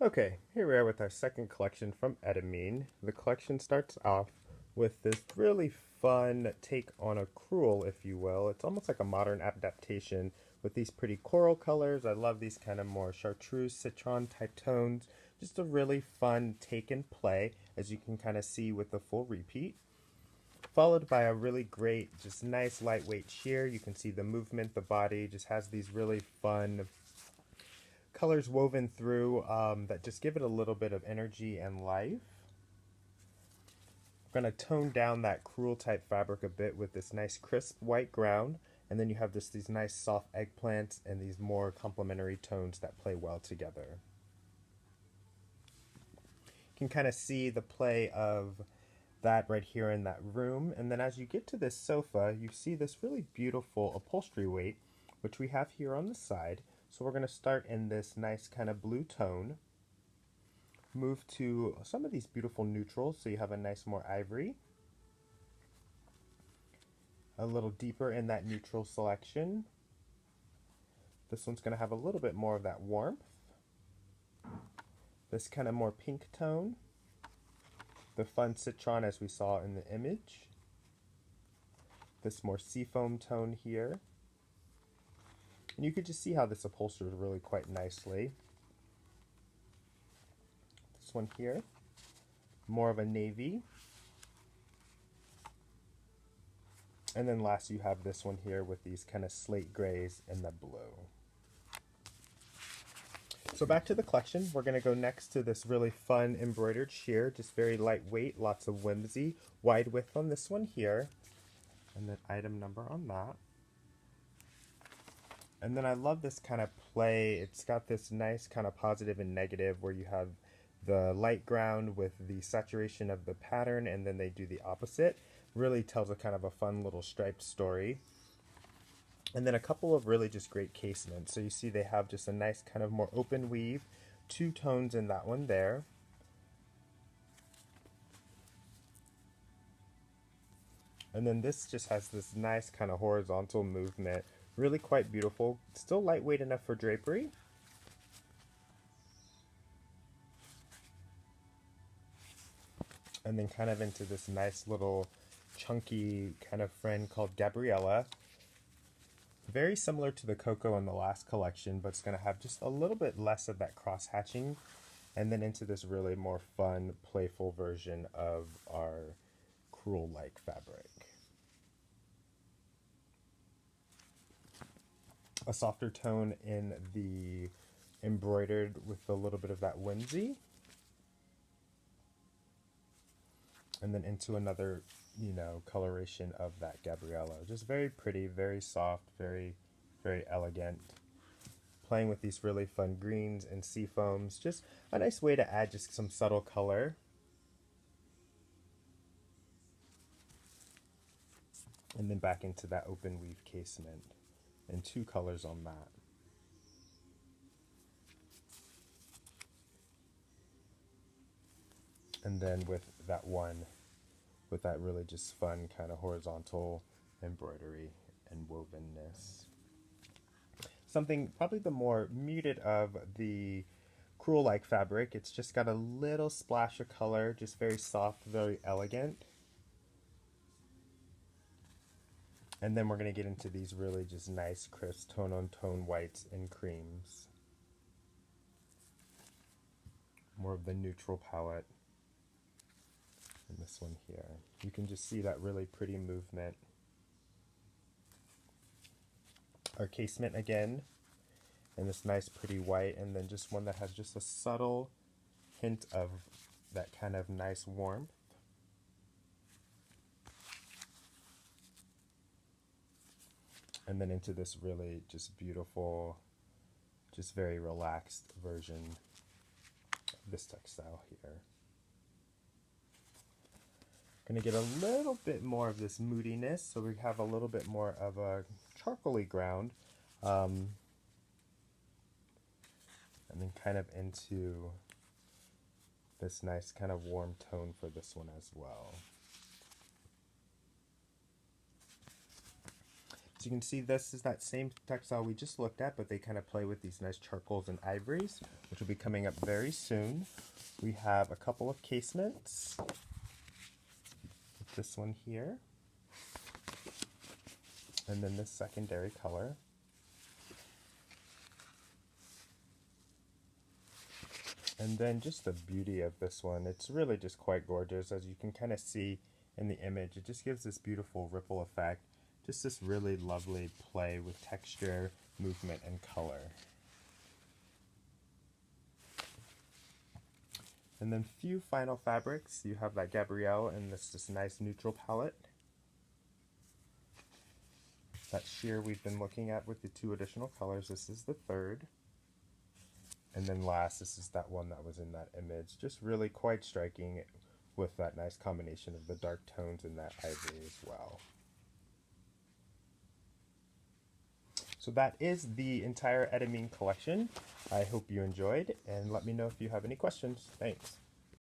Okay, here we are with our second collection from Etamine. The collection starts off with this really fun take on a cruel, if you will. It's almost like a modern adaptation with these pretty coral colors. I love these kind of more chartreuse, citron type tones. Just a really fun take and play, as you can kind of see with the full repeat. Followed by a really great, just nice lightweight sheer. You can see the movement, the body just has these really fun colors woven through that just give it a little bit of energy and life. I'm going to tone down that cruel type fabric a bit with this nice crisp white ground, and then you have these nice soft eggplants and these more complementary tones that play well together. You can kind of see the play of that right here in that room, and then as you get to this sofa, you see this really beautiful upholstery weight, which we have here on the side. So we're going to start in this nice kind of blue tone, move to some of these beautiful neutrals, so you have a nice more ivory, a little deeper in that neutral selection. This one's going to have a little bit more of that warmth, this kind of more pink tone, the fun citron as we saw in the image, this more seafoam tone here. And you could just see how this upholsters really quite nicely. This one here, more of a navy. And then last you have this one here with these kind of slate grays and the blue. So back to the collection, we're going to go next to this really fun embroidered sheer, just very lightweight, lots of whimsy, wide width on this one here, and then item number on that. And then I love this kind of play. It's got this nice kind of positive and negative where you have the light ground with the saturation of the pattern, and then they do the opposite. Really tells a kind of a fun little striped story. And then a couple of really just great casements. So you see they have just a nice kind of more open weave, two tones in that one there. And then this just has this nice kind of horizontal movement. Really quite beautiful. Still lightweight enough for drapery. And then kind of into this nice little chunky kind of friend called Gabriella. Very similar to the Coco in the last collection, but it's going to have just a little bit less of that cross hatching. And then into this really more fun, playful version of our cruel-like fabric. A softer tone in the embroidered with a little bit of that whimsy. And then into another, coloration of that Gabriella. Just very pretty, very soft, very, very elegant. Playing with these really fun greens and sea foams. Just a nice way to add just some subtle color. And then back into that open weave casement. And two colors on that. And then with that one, with that really just fun kind of horizontal embroidery and wovenness. Something probably the more muted of the cruel-like fabric. It's just got a little splash of color, just very soft, very elegant. And then we're going to get into these really just nice, crisp tone-on-tone whites and creams. More of the neutral palette. And this one here. You can just see that really pretty movement. Our casement again, and this nice pretty white, and then just one that has just a subtle hint of that kind of nice warmth. And then into this really just beautiful, just very relaxed version of this textile here. Going to get a little bit more of this moodiness, so we have a little bit more of a charcoaly ground, and then kind of into this nice kind of warm tone for this one as well. So you can see this is that same textile we just looked at, but they kind of play with these nice charcoals and ivories, which will be coming up very soon. We have a couple of casements. This one here. And then this secondary color. And then just the beauty of this one, it's really just quite gorgeous. As you can kind of see in the image, it just gives this beautiful ripple effect. Just this really lovely play with texture, movement, and color. And then few final fabrics. You have that Gabrielle and this nice neutral palette. That sheer we've been looking at with the 2 additional colors. This is the 3rd. And then last, this is that one that was in that image. Just really quite striking with that nice combination of the dark tones and that ivory as well. So that is the entire Etamine collection. I hope you enjoyed, and let me know if you have any questions. Thanks.